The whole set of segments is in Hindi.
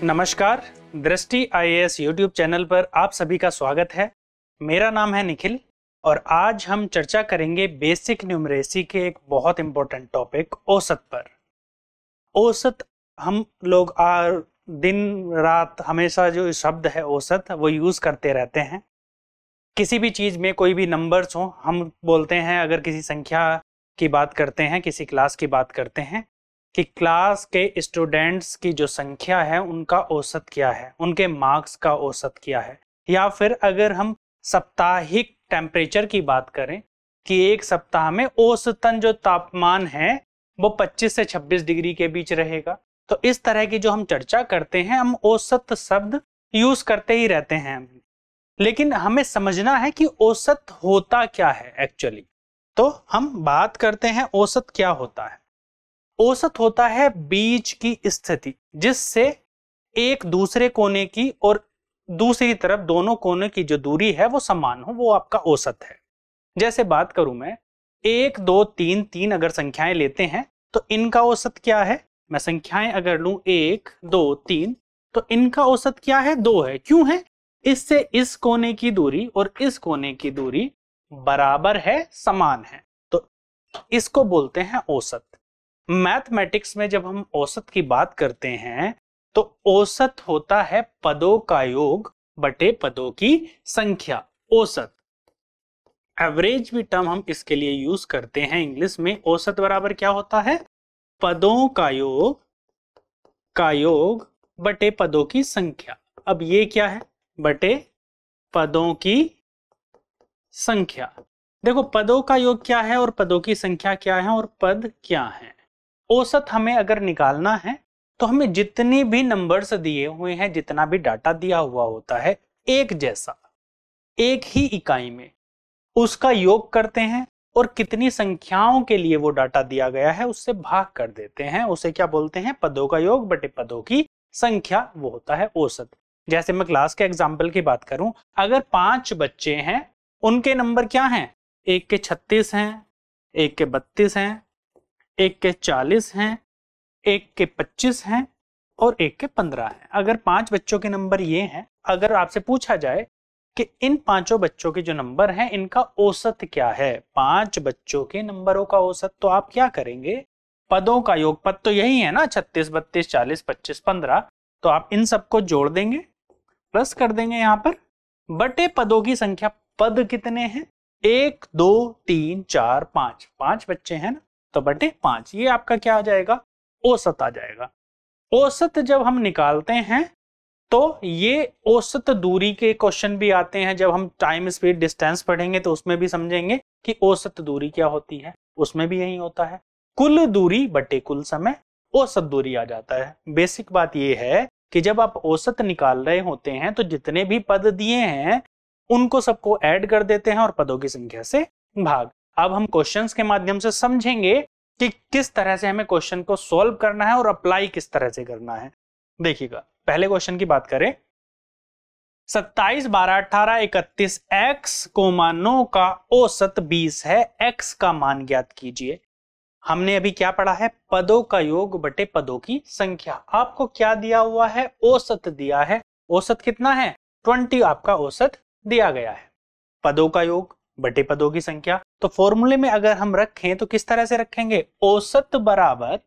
नमस्कार, दृष्टि आईएएस यूट्यूब चैनल पर आप सभी का स्वागत है। मेरा नाम है निखिल और आज हम चर्चा करेंगे बेसिक न्यूमरेसी के एक बहुत इंपॉर्टेंट टॉपिक औसत पर। औसत हम लोग दिन रात हमेशा जो शब्द है औसत वो यूज करते रहते हैं। किसी भी चीज में कोई भी नंबर्स हो हम बोलते हैं, अगर किसी संख्या की बात करते हैं, किसी क्लास की बात करते हैं कि क्लास के स्टूडेंट्स की जो संख्या है उनका औसत क्या है, उनके मार्क्स का औसत क्या है। या फिर अगर हम साप्ताहिक टेम्परेचर की बात करें कि एक सप्ताह में औसतन जो तापमान है वो 25 से 26 डिग्री के बीच रहेगा। तो इस तरह की जो हम चर्चा करते हैं हम औसत शब्द यूज करते ही रहते हैं, लेकिन हमें समझना है कि औसत होता क्या है एक्चुअली। तो हम बात करते हैं औसत क्या होता है। औसत होता है बीच की स्थिति जिससे एक दूसरे कोने की और दूसरी तरफ दोनों कोने की जो दूरी है वो समान हो, वो आपका औसत है। जैसे बात करूं मैं 1 2 3 3 अगर संख्याएं लेते हैं तो इनका औसत क्या है। मैं संख्याएं अगर लूं 1 2 3 तो इनका औसत क्या है, 2 है। क्यों है? इससे इस कोने की दूरी और इस कोने की दूरी बराबर है, समान है, तो इसको बोलते हैं औसत। मैथमेटिक्स में जब हम औसत की बात करते हैं तो औसत होता है पदों का योग बटे पदों की संख्या। औसत एवरेज भी टर्म हम इसके लिए यूज करते हैं इंग्लिश में। औसत बराबर क्या होता है? पदों का योग बटे पदों की संख्या। अब ये क्या है? बटे पदों की संख्या। देखो पदों का योग क्या है और पदों की संख्या क्या है और पद क्या है। औसत हमें अगर निकालना है तो हमें जितनी भी नंबर्स दिए हुए हैं, जितना भी डाटा दिया हुआ होता है एक जैसा, एक ही इकाई में, उसका योग करते हैं और कितनी संख्याओं के लिए वो डाटा दिया गया है उससे भाग कर देते हैं। उसे क्या बोलते हैं? पदों का योग बटे पदों की संख्या, वो होता है औसत। जैसे मैं क्लास के एग्जाम्पल की बात करूं, अगर 5 बच्चे हैं, उनके नंबर क्या हैं? एक के 36 हैं, एक के 32 हैं, एक के 40 हैं, एक के 25 हैं और एक के 15 हैं। अगर 5 बच्चों के नंबर ये हैं, अगर आपसे पूछा जाए कि इन 5 बच्चों के जो नंबर हैं इनका औसत क्या है, 5 बच्चों के नंबरों का औसत, तो आप क्या करेंगे? पदों का योग, पद तो यही है ना, 36 32 40 25 15, तो आप इन सबको जोड़ देंगे, प्लस कर देंगे यहां पर, बटे पदों की संख्या। पद कितने हैं? 1 2 3 4 5, 5 बच्चे हैं ना, तो बटे 5, ये आपका क्या आ जाएगा? औसत आ जाएगा। औसत जब हम निकालते हैं तो ये औसत दूरी के क्वेश्चन भी आते हैं। जब हम टाइम स्पीड डिस्टेंस पढ़ेंगे तो उसमें भी समझेंगे कि औसत दूरी क्या होती है, उसमें भी यही होता है। कुल दूरी बटे कुल समय, औसत दूरी आ जाता है। बेसिक बात ये है कि जब आप औसत निकाल रहे होते हैं तो जितने भी पद दिए हैं उनको सबको ऐड कर देते हैं और पदों की संख्या से भाग। अब हम क्वेश्चंस के माध्यम से समझेंगे कि किस तरह से हमें क्वेश्चन को सॉल्व करना है और अप्लाई किस तरह से करना है। देखिएगा, पहले क्वेश्चन की बात करें, 27 12 18 31 x को मानों का औसत 20 है, x का मान ज्ञात कीजिए। हमने अभी क्या पढ़ा है? पदों का योग बटे पदों की संख्या। आपको क्या दिया हुआ है? औसत दिया है। औसत कितना है? 20 आपका औसत दिया गया है। पदों का योग बटे पदों की संख्या, तो फॉर्मूले में अगर हम रखें तो किस तरह से रखेंगे? औसत बराबर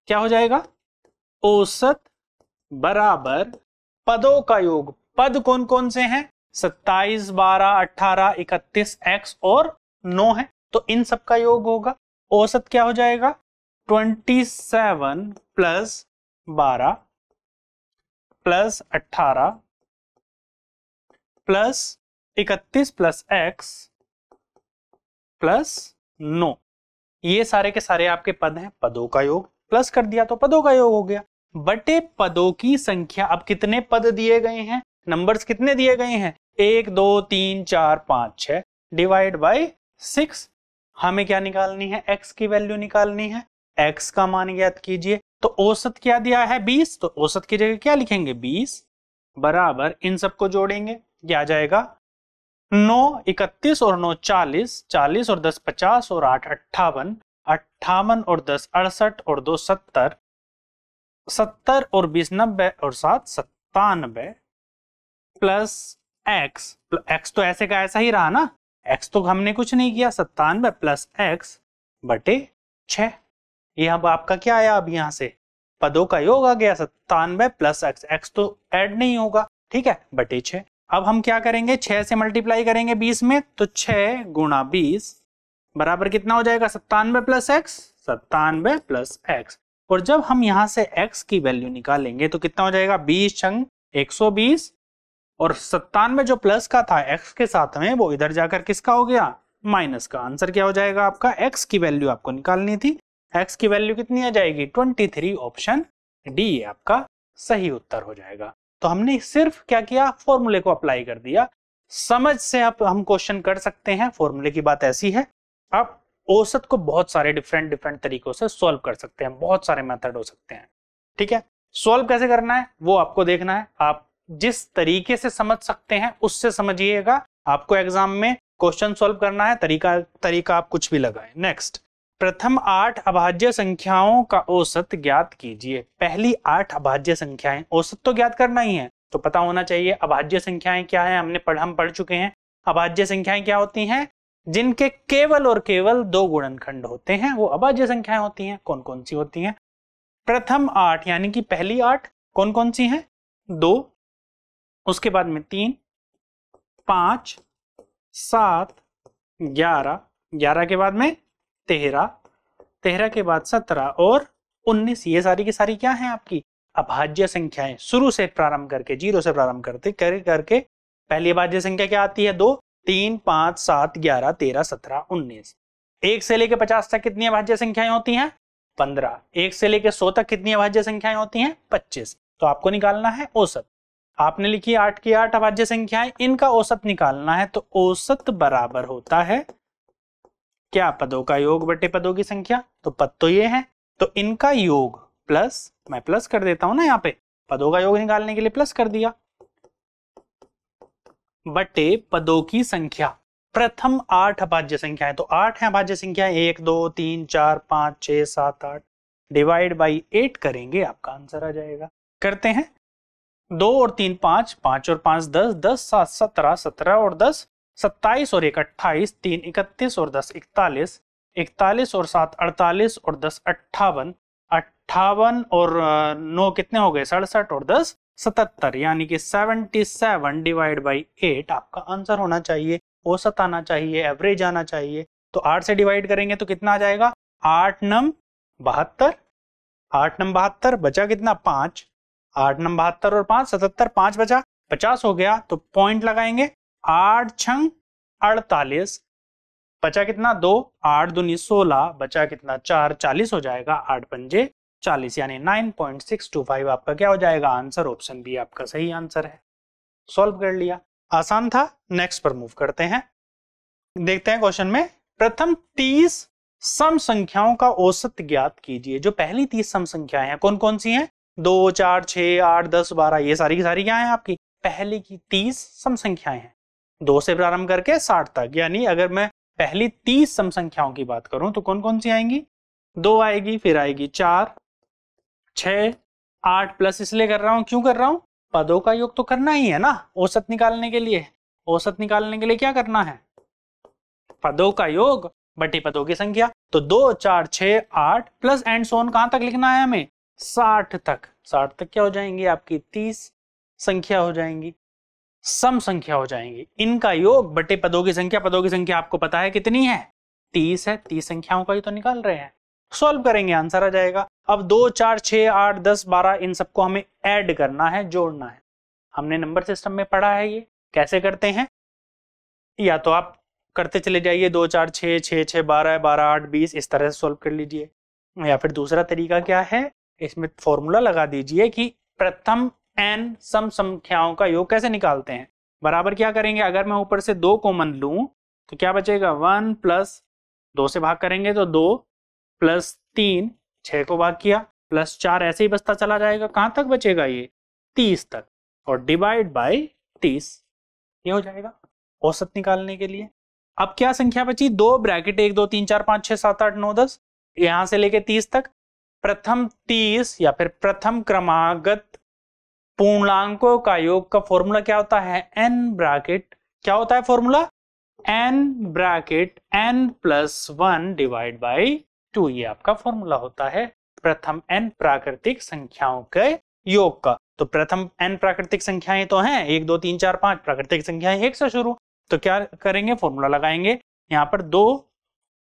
क्या हो जाएगा? औसत बराबर पदों का योग। पद कौन कौन से हैं? 27 12 18 31 x और 9 है, तो इन सब का योग होगा। औसत क्या हो जाएगा? 27 plus 12 plus 18 plus 31 plus x plus 9, ये सारे के सारे आपके पद हैं। पदों का योग प्लस कर दिया तो पदों का योग हो गया, बटे पदों की संख्या। अब कितने पद दिए गए हैं? नंबर्स कितने दिए गए हैं? 1 2 3 4 5 6 डिवाइड बाय 6। हमें क्या निकालनी है? x की वैल्यू निकालनी है। x का मान ज्ञात कीजिए। तो औसत क्या दिया है? 20, तो औसत की जगह क्या लिखेंगे? 20 बराबर, इन सबको जोड़ेंगे, क्या आ जाएगा? 9 31 और 9 40, 40 और 10 50 और 8 58, 58 और 10 68 और 2 70, 70 और 20 90 और 7 97 प्लस एक्स, एक्स तो ऐसे का ऐसा ही रहा ना, एक्स तो हमने कुछ नहीं किया, 97 प्लस एक्स बटे 6। ये अब आपका क्या आया, अब यहां से पदों का योग आ गया 97 प्लस एक्स, एक्स तो ऐड नहीं होगा, ठीक है, बटे 6। अब हम क्या करेंगे, 6 से मल्टीप्लाई करेंगे 20 में, तो 6 गुणा 20 बराबर कितना हो जाएगा, 97 प्लस एक्स, 97 प्लस एक्स। और जब हम यहां से x की वैल्यू निकालेंगे तो कितना हो जाएगा, 20 छंग 120, और 97 जो प्लस का था x के साथ में वो इधर जाकर किसका हो गया, माइनस का। आंसर क्या हो जाएगा आपका, x की वैल्यू आपको निकालनी थी, x की वैल्यू कितनी आ जाएगी 23, ऑप्शन डी आपका सही उत्तर हो जाएगा। तो हमने सिर्फ क्या किया, फॉर्मूले को अप्लाई कर दिया। समझ से अब हम क्वेश्चन कर सकते हैं, फॉर्मूले की बात ऐसी है। अब औसत को बहुत सारे डिफरेंट तरीकों से सॉल्व कर सकते हैं, बहुत सारे मेथड हो सकते हैं, ठीक है। सॉल्व कैसे करना है वो आपको देखना है, आप जिस तरीके से समझ सकते हैं उससे समझिएगा। आपको एग्जाम में क्वेश्चन सॉल्व करना है, तरीका आप कुछ भी लगाएं। नेक्स्ट, प्रथम 8 अभाज्य संख्याओं का औसत ज्ञात कीजिए। पहली 8 अभाज्य संख्याएं, औसत तो ज्ञात करना ही है, तो पता होना चाहिए अभाज्य संख्याएं क्या है, हम पढ़ चुके हैं। अभाज्य संख्याएं क्या होती हैं, जिनके केवल और केवल 2 गुणनखंड होते हैं, वो अभाज्य संख्याएं होती हैं। कौन कौन सी होती हैं, प्रथम 8 यानी कि पहली 8 कौन कौन सी हैं, 2, उसके बाद में 3, 5, 7, 11, 11 के बाद में 13, 13 के बाद 17 और 19। ये सारी की सारी क्या है आपकी अभाज्य संख्याएं। शुरू से प्रारंभ करके 0 से प्रारंभ करके पहली अभाज्य संख्या क्या आती है, 2, 3, 5, 7, 11, 13, 17, 19। 1 से लेके 50 तक कितनी अभाज्य संख्याएं होती हैं, 15। 1 से लेके 100 तक कितनी अभाज्य संख्याएं होती हैं, 25। तो आपको निकालना है औसत। आपने लिखी 8 की 8 अभाज्य संख्याएं, इनका औसत निकालना है। तो औसत बराबर होता है क्या, पदों का योग बटे पदों की संख्या। तो पद तो ये है, तो इनका योग प्लस, मैं प्लस कर देता हूं ना, यहाँ पे पदों का योग निकालने के लिए प्लस कर दिया, बटे पदों की संख्या। प्रथम 8 अभाज्य संख्याएं, तो 8 है अभाज्य संख्याएं, 1, 2, 3, 4, 5, 6, 7, 8 डिवाइड बाई 8 करेंगे, आपका आंसर आ जाएगा। करते हैं, 2 और 3 5, 5 और 5 10, 10 7 17, 17 और 10 27 और 1 28, 3 31 और 10 41, 41 और 7 48 और 10 58, 58 और 9 कितने हो गए 67 और 10 77, यानी कि 77 डिवाइड बाई 8 आपका आंसर होना चाहिए। औसत आना चाहिए, एवरेज आना चाहिए। तो 8 से डिवाइड करेंगे तो कितना आ जाएगा, 8 नम 72, 8 नम 72, बचा कितना 5, 8 नम 72 और 5 77, 5 बचा 50 हो गया। तो पॉइंट लगाएंगे, 8 छंग 48, बचा कितना 2, 8 दूनी 16, बचा कितना 4, 40 हो जाएगा, 8 पंजे 40, यानी 9.625 आपका क्या हो जाएगा आंसर। ऑप्शन बी आपका सही आंसर है। सॉल्व कर लिया, आसान था। नेक्स्ट पर मूव करते हैं, देखते हैं क्वेश्चन में, प्रथम 30 सम संख्याओं का औसत ज्ञात कीजिए। जो पहली 30 सम संख्याएं हैं कौन कौन सी हैं, 2, 4, 6, 8, 10, 12, ये सारी की सारी क्या है आपकी पहली की 30 सम संख्याएं हैं, 2 से प्रारंभ करके 60 तक। यानी अगर मैं पहली 30 सम संख्याओं की बात करूं तो कौन कौन सी आएंगी, 2 आएगी, फिर आएगी 4, 6, 8 प्लस इसलिए कर रहा हूं, क्यों कर रहा हूं, पदों का योग तो करना ही है ना औसत निकालने के लिए। औसत निकालने के लिए क्या करना है, पदों का योग बटे पदों की संख्या। तो 2, 4, 6, 8 प्लस एंड सोन कहां तक लिखना है हमें, 60 तक। 60 तक क्या हो जाएंगी आपकी 30 संख्या हो जाएंगी, सम संख्या हो जाएंगी। इनका योग बटे पदों की संख्या, पदों की संख्या आपको पता है कितनी है 30 है, 30 संख्याओं का ही तो निकाल रहे हैं। सॉल्व करेंगे आंसर आ जाएगा। अब 2, 4, 6, 8, 10, 12 इन सबको हमें ऐड करना है, जोड़ना है। हमने नंबर सिस्टम में पढ़ा है, ये कैसे करते हैं, या तो आप करते चले जाइए 2, 4, 6, 6, 6, 12, 12, 8, 20 इस तरह से सॉल्व कर लीजिए। या फिर दूसरा तरीका क्या है, इसमें फॉर्मूला लगा दीजिए कि प्रथम n सम संख्याओं का योग कैसे निकालते हैं। बराबर क्या करेंगे, अगर मैं ऊपर से 2 कॉमन लूं तो क्या बचेगा, 1 प्लस 2 से भाग करेंगे तो 2 प्लस 3, 6 को भाग किया, प्लस 4 ऐसे ही बचता चला जाएगा, कहां तक बचेगा ये 30 तक, और डिवाइड बाय 30 ये हो जाएगा औसत निकालने के लिए। अब क्या संख्या बची, 2 ब्रैकेट 1, 2, 3, 4, 5, 6, 7, 8, 9, 10, यहां से लेके 30 तक प्रथम 30 या फिर प्रथम क्रमागत पूर्णांकों का योग का फॉर्मूला क्या होता है? n ब्रैकेट क्या होता है formula? n bracket n plus 1 divide by 2, ये आपका फॉर्मूला होता है प्रथम n प्राकृतिक संख्याओं के योग का। तो प्रथम n प्राकृतिक संख्याएं तो हैं 1 2 3 4 5 प्राकृतिक संख्याएं 1 से शुरू, तो क्या करेंगे? फॉर्मूला लगाएंगे, यहाँ पर 2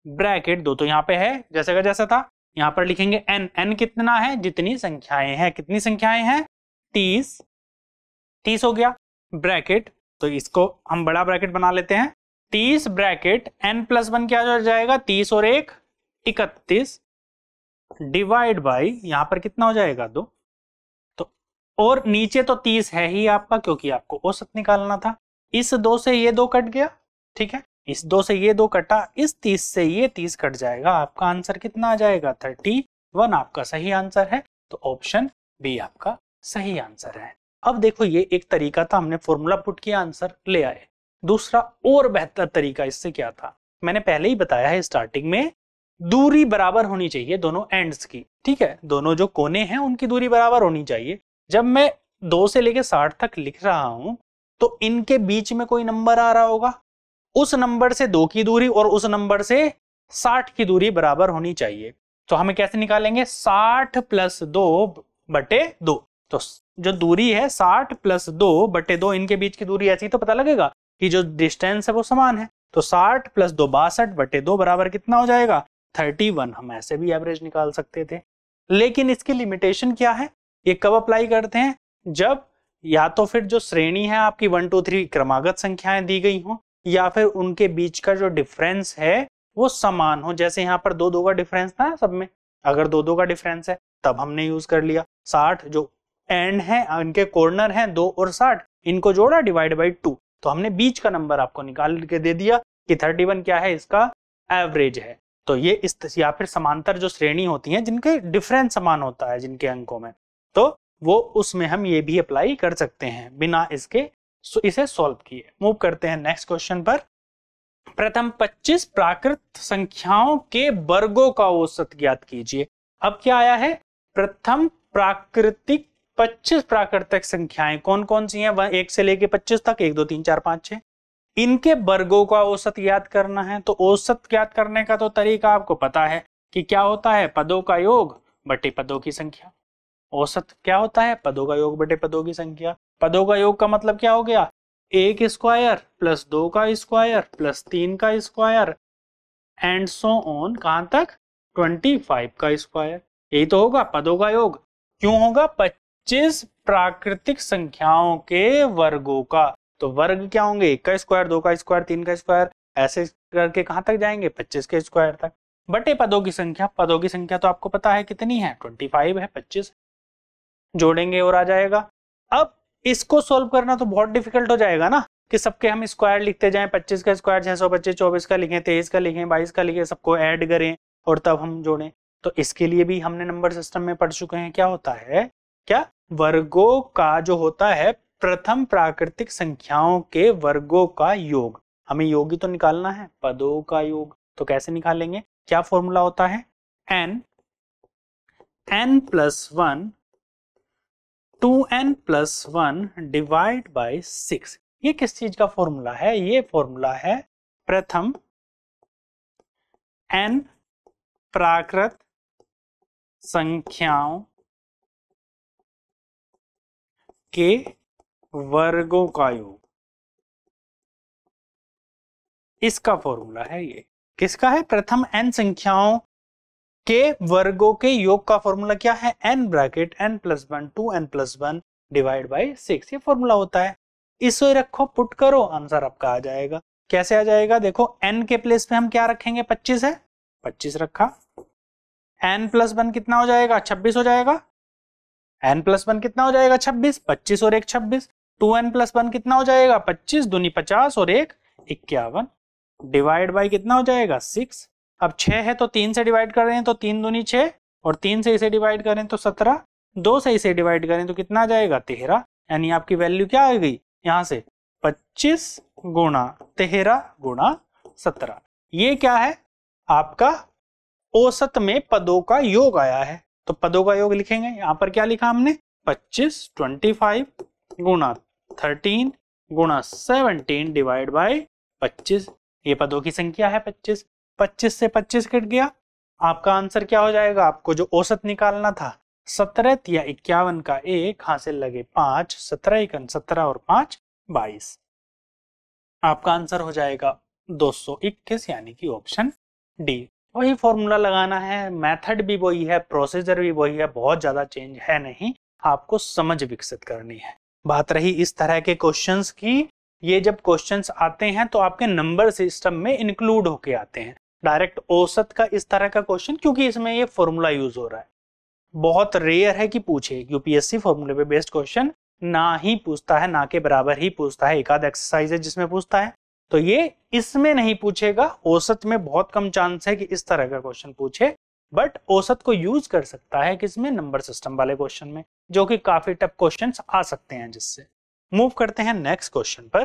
ब्रैकेट 2 तो यहाँ पे है जैसे का जैसा था, यहाँ पर लिखेंगे n, n कितना है? जितनी संख्याएं हैं, कितनी संख्याएं हैं? 30 हो गया ब्रैकेट, तो इसको हम बड़ा ब्रैकेट बना लेते हैं। 30 ब्रैकेट n प्लस 1 क्या हो जाएगा? 30 और 1 31 डिवाइड बाई यहाँ पर कितना हो जाएगा? 2। तो और नीचे तो 30 है ही आपका, क्योंकि आपको औसत निकालना था। इस 2 से ये 2 कट गया, ठीक है, इस 2 से ये 2 कटा, इस 30 से ये 30 कट जाएगा, आपका आंसर कितना आ जाएगा? 31 आपका सही आंसर है। तो ऑप्शन बी आपका सही आंसर है। अब देखो ये एक तरीका था, हमने फॉर्मूला पुट किया, आंसर ले आए। दूसरा और बेहतर तरीका इससे क्या था? मैंने पहले ही बताया है स्टार्टिंग में, दूरी बराबर होनी चाहिए दोनों एंड्स की, ठीक है, दोनों जो कोने हैं उनकी दूरी बराबर होनी चाहिए। जब मैं 2 से लेके 60 तक लिख रहा हूं तो इनके बीच में कोई नंबर आ रहा होगा, उस नंबर से 2 की दूरी और उस नंबर से 60 की दूरी बराबर होनी चाहिए। तो हमें कैसे निकालेंगे? 60 प्लस 2 बटे 2। तो जो दूरी है 60 प्लस 2 बटे 2, इनके बीच की दूरी ऐसी तो पता लगेगा कि जो डिस्टेंस है वो समान है। तो 60 प्लस 2 62 बटे 2 बराबर कितना हो जाएगा? 31। हम ऐसे भी एवरेज निकाल सकते थे, लेकिन इसकी लिमिटेशन क्या है? ये कब अप्लाई करते हैं? जब या तो फिर जो श्रेणी है आपकी 1 2 3 क्रमागत संख्याएं दी गई हो, या फिर उनके बीच का जो डिफरेंस है वो समान हो। जैसे यहाँ पर 2 2 का डिफरेंस था सब में, अगर 2 2 का डिफरेंस है तब हमने यूज कर लिया। 60 जो एंड है, इनके कॉर्नर हैं 2 और 60, इनको जोड़ा डिवाइड बाई 2, तो हमने बीच का नंबर आपको निकाल के दे दिया कि 31 क्या है? इसका एवरेज है। तो ये इस या फिर समांतर जो श्रेणी होती है जिनके डिफरेंस समान होता है जिनके अंकों में, तो वो उसमें हम ये भी अप्लाई कर सकते हैं बिना इसके इसे सॉल्व किए। मूव करते हैं नेक्स्ट क्वेश्चन पर। प्रथम 25 प्राकृत संख्याओं के वर्गों का औसत ज्ञात कीजिए। अब क्या आया है? प्रथम प्राकृतिक 25 प्राकृतिक संख्याएं कौन कौन सी हैं? वह 1 से लेके 25 तक, 1 2 3 4 5 6, इनके वर्गों का औसत ज्ञात करना है। तो औसत ज्ञात करने का तो तरीका आपको पता है कि क्या होता है? पदों का योग बटे पदों की संख्या। औसत क्या होता है? पदों का योग बटे पदों की संख्या। पदों का योग का मतलब क्या हो गया? 1 स्क्वायर प्लस 2 का स्क्वायर प्लस 3 का स्क्वायर एंड सो ऑन, कहां तक? 25 का स्क्वायर। यही तो होगा पदों का योग। क्यों होगा? 25 प्राकृतिक संख्याओं के वर्गों का। तो वर्ग क्या होंगे? 1 का स्क्वायर, 2 का स्क्वायर, 3 का स्क्वायर, ऐसे करके कहां तक जाएंगे? 25 के स्क्वायर तक। बटे पदों की संख्या। पदों की संख्या तो आपको पता है कितनी है? 25 है, 25 जोड़ेंगे और आ जाएगा। अब इसको सोल्व करना तो बहुत डिफिकल्ट हो जाएगा ना, कि सबके हम स्क्वायर लिखते जाएं, 25 का स्क्वायर 625, 24 का लिखें, 23 का लिखें, 22 का लिखें, सबको ऐड करें और तब हम जोड़ें। तो इसके लिए भी हमने नंबर सिस्टम में पढ़ चुके हैं क्या होता है, क्या वर्गों का जो होता है प्रथम प्राकृतिक संख्याओं के वर्गों का योग। हमें योग ही तो निकालना है, पदों का योग। तो कैसे निकालेंगे? क्या फॉर्मूला होता है? n plus 1 2n plus 1 divide by 6। ये किस चीज का फॉर्मूला है? ये फॉर्मूला है प्रथम n प्राकृत संख्याओं के वर्गों का योग। इसका फॉर्मूला है ये। किसका है? प्रथम n संख्याओं के वर्गों के योग का फॉर्मूला क्या है? n bracket n plus 1 2n plus 1 divide by 6, ये फॉर्मूला होता है। इसे रखो, पुट करो, आंसर आपका आ जाएगा। कैसे आ जाएगा? देखो n के प्लेस पे हम क्या रखेंगे? 25 है, 25 रखा। n प्लस 1 कितना हो जाएगा? 26 हो जाएगा। n प्लस 1 कितना हो जाएगा? 26, 25 और 1 26। 2n प्लस 1 कितना हो जाएगा? 25 दूनी 50 और 1 51 डिवाइड बाई कितना हो जाएगा? 6। अब 6 है तो 3 से डिवाइड कर रहे हैं तो 3 दूनी 6 और 3 से इसे डिवाइड करें तो 17, 2 से इसे डिवाइड करें तो कितना आ जाएगा? 13। यानी आपकी वैल्यू क्या आ गई यहां से? 25 गुणा 13 गुणा 17। ये क्या है? आपका औसत में पदों का योग आया है। तो पदों का योग लिखेंगे। यहाँ पर क्या लिखा हमने 25 25 गुणा 13 गुणा 17 डिवाइड बाय 25। ये पदों की संख्या है 25। 25 से 25 कट गया, आपका आंसर क्या हो जाएगा? आपको जो औसत निकालना था 17 या 51 का 1 हासिल लगे 5, 17 एकन 17 और 5 22। आपका आंसर हो जाएगा 221 यानी कि ऑप्शन डी। वही फॉर्मूला लगाना है, मेथड भी वही है, प्रोसीजर भी वही है, बहुत ज्यादा चेंज है नहीं, आपको समझ विकसित करनी है। बात रही इस तरह के क्वेश्चंस की, ये जब क्वेश्चंस आते हैं तो आपके नंबर सिस्टम में इंक्लूड होके आते हैं। डायरेक्ट औसत का इस तरह का क्वेश्चन, क्योंकि इसमें ये फॉर्मूला यूज हो रहा है, बहुत रेयर है कि पूछे। यूपीएससी फॉर्मूले पे बेस्ड क्वेश्चन ना ही पूछता है, ना के बराबर ही पूछता है। एक आध एक्सरसाइज है जिसमें पूछता है, तो ये इसमें नहीं पूछेगा। औसत में बहुत कम चांस है कि इस तरह का क्वेश्चन पूछे, बट औसत को यूज कर सकता है किसमें? नंबर सिस्टम वाले क्वेश्चन में, जो कि काफी टफ क्वेश्चंस आ सकते हैं। जिससे मूव करते हैं नेक्स्ट क्वेश्चन पर।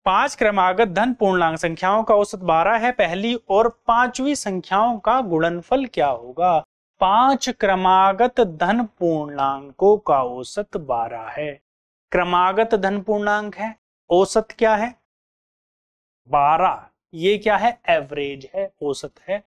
5 क्रमागत धन पूर्णांक संख्याओं का औसत 12 है, पहली और 5वीं संख्याओं का गुणनफल क्या होगा? 5 क्रमागत धन पूर्णांकों का औसत 12 है। क्रमागत धन पूर्णांक है, औसत क्या है? 12। ये क्या है? एवरेज है, औसत है।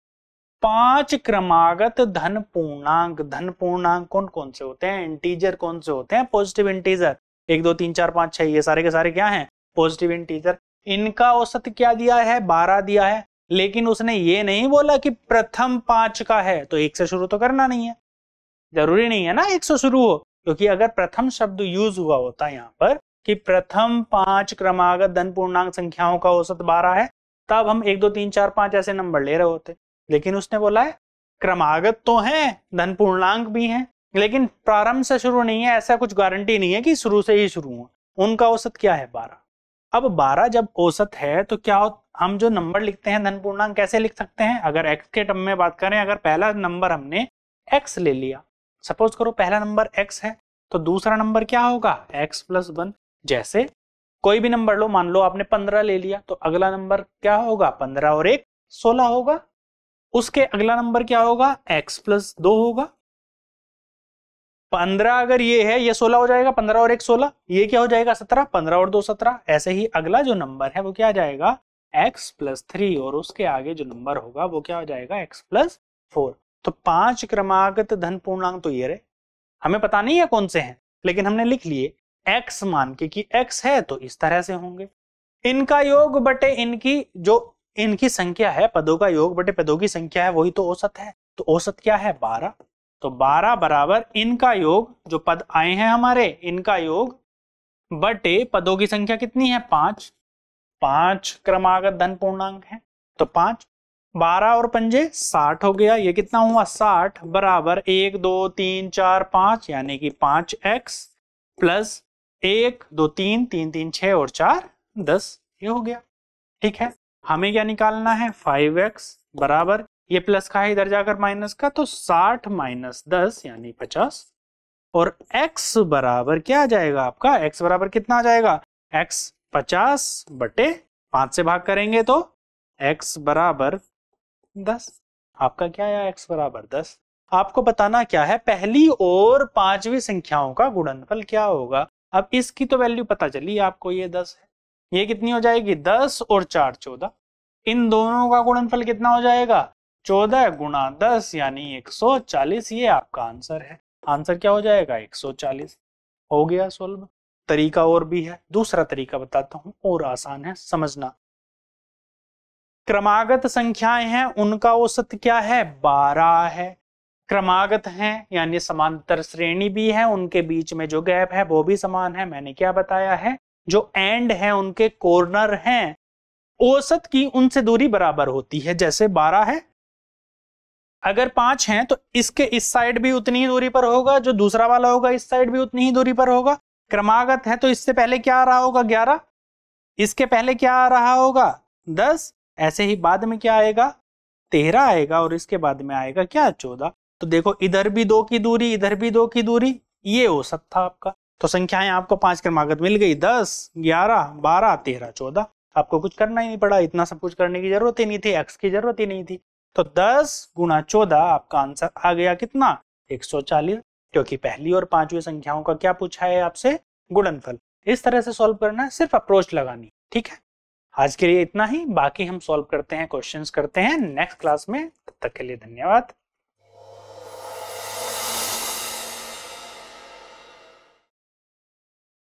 5 क्रमागत धन पूर्णांक, धन पूर्णांक कौन कौन से होते हैं? इंटीजर कौन से होते हैं? Positive integer. 1 2 3 4 5 6 ये सारे के सारे क्या हैं? Positive integer. इनका औसत क्या दिया है? 12 दिया है। लेकिन उसने ये नहीं बोला कि प्रथम 5 का है, तो 1 से शुरू तो करना नहीं है। जरूरी नहीं है ना 1 से शुरू हो, क्योंकि अगर प्रथम शब्द यूज हुआ होता है यहाँ पर कि प्रथम 5 क्रमागत धन पूर्णांक संख्याओं का औसत 12 है, तब हम 1 2 3 4 5 ऐसे नंबर ले रहे होते। लेकिन उसने बोला है क्रमागत तो है, धन पूर्णांक भी है, लेकिन प्रारंभ से शुरू नहीं है। ऐसा कुछ गारंटी नहीं है कि शुरू से ही शुरू हो। उनका औसत क्या है? 12। अब 12 जब औसत है तो क्या हम जो नंबर लिखते हैं धन पूर्णांक कैसे लिख सकते हैं? अगर x के टर्म में बात करें, अगर पहला नंबर हमने x ले लिया, सपोज करो पहला नंबर x है, तो दूसरा नंबर क्या होगा? x + 1। जैसे कोई भी नंबर लो, मान लो आपने 15 ले लिया, तो अगला नंबर क्या होगा? 15 और 1 16 होगा। उसके अगला नंबर क्या होगा? x + 2 होगा। 15 अगर ये है, ये 16 हो जाएगा, 15 और 1 16, ये क्या हो जाएगा? 17, 15 और 2 17। ऐसे ही अगला जो नंबर है वो क्या आ जाएगा? x + 3, और उसके आगे जो नंबर होगा वो क्या हो जाएगा? x + 4। तो 5 क्रमागत धन पूर्णांक तो ये रहे, हमें पता नहीं है कौन से हैं, लेकिन हमने लिख लिए x मान के कि x है तो इस तरह से होंगे। इनका योग बटे इनकी संख्या है, पदों का योग बटे पदों की संख्या है, वही तो औसत है। तो औसत क्या है? 12। तो 12 बराबर इनका योग, जो पद आए हैं हमारे, इनका योग बटे पदों की संख्या कितनी है? 5। 5 क्रमागत धन पूर्णांक है, तो 5। 12 और 5 60 हो गया। ये कितना हुआ? 60 बराबर 1 2 3 4 5, यानी कि 5x प्लस 1 2 3 3 3 6 और 4 10। ये हो गया। ठीक है, हमें क्या निकालना है? 5x बराबर, ये प्लस का है इधर जाकर माइनस का, तो 60 - 10 यानी 50। और x बराबर क्या आ जाएगा आपका? x बराबर कितना आ जाएगा? x 50 बटे 5 से भाग करेंगे तो x बराबर 10। आपका क्या आया? x बराबर 10। आपको बताना क्या है? पहली और 5वीं संख्याओं का गुणनफल क्या होगा? अब इसकी तो वैल्यू पता चली आपको, ये 10 है। ये कितनी हो जाएगी? 10 और 4 14। इन दोनों का गुणनफल कितना हो जाएगा? 14 गुणा 10 यानी 140। ये आपका आंसर है। आंसर क्या हो जाएगा? 140। हो गया सोल्व। तरीका और भी है, दूसरा तरीका बताता हूं, और आसान है समझना। क्रमागत संख्याएं हैं, उनका औसत क्या है? 12 है। क्रमागत हैं यानी समांतर श्रेणी भी है, उनके बीच में जो गैप है वो भी समान है। मैंने क्या बताया है? जो एंड है उनके कॉर्नर हैं, औसत की उनसे दूरी बराबर होती है। जैसे 12 है, अगर 5 हैं तो इसके इस साइड भी उतनी ही दूरी पर होगा, जो दूसरा वाला होगा इस साइड भी उतनी ही दूरी पर होगा। क्रमागत है तो इससे पहले क्या आ रहा होगा? 11। इसके पहले क्या आ रहा होगा? 10। ऐसे ही बाद में क्या आएगा? 13 आएगा, और इसके बाद में आएगा क्या? 14। तो देखो इधर भी 2 की दूरी, इधर भी 2 की दूरी, ये औसत था आपका। तो संख्याएं आपको 5 क्रमागत मिल गई, 10 11 12 13 14। आपको कुछ करना ही नहीं पड़ा, इतना सब कुछ करने की जरूरत ही नहीं थी, x की जरूरत ही नहीं थी। तो 10 गुणा 14 आपका आंसर आ गया कितना 140, क्योंकि पहली और पांचवी संख्याओं का क्या पूछा है आपसे गुणनफल। इस तरह से सॉल्व करना है, सिर्फ अप्रोच लगानी। ठीक है, आज के लिए इतना ही, बाकी हम सॉल्व करते हैं, क्वेश्चंस करते हैं नेक्स्ट क्लास में। तब तक के लिए धन्यवाद।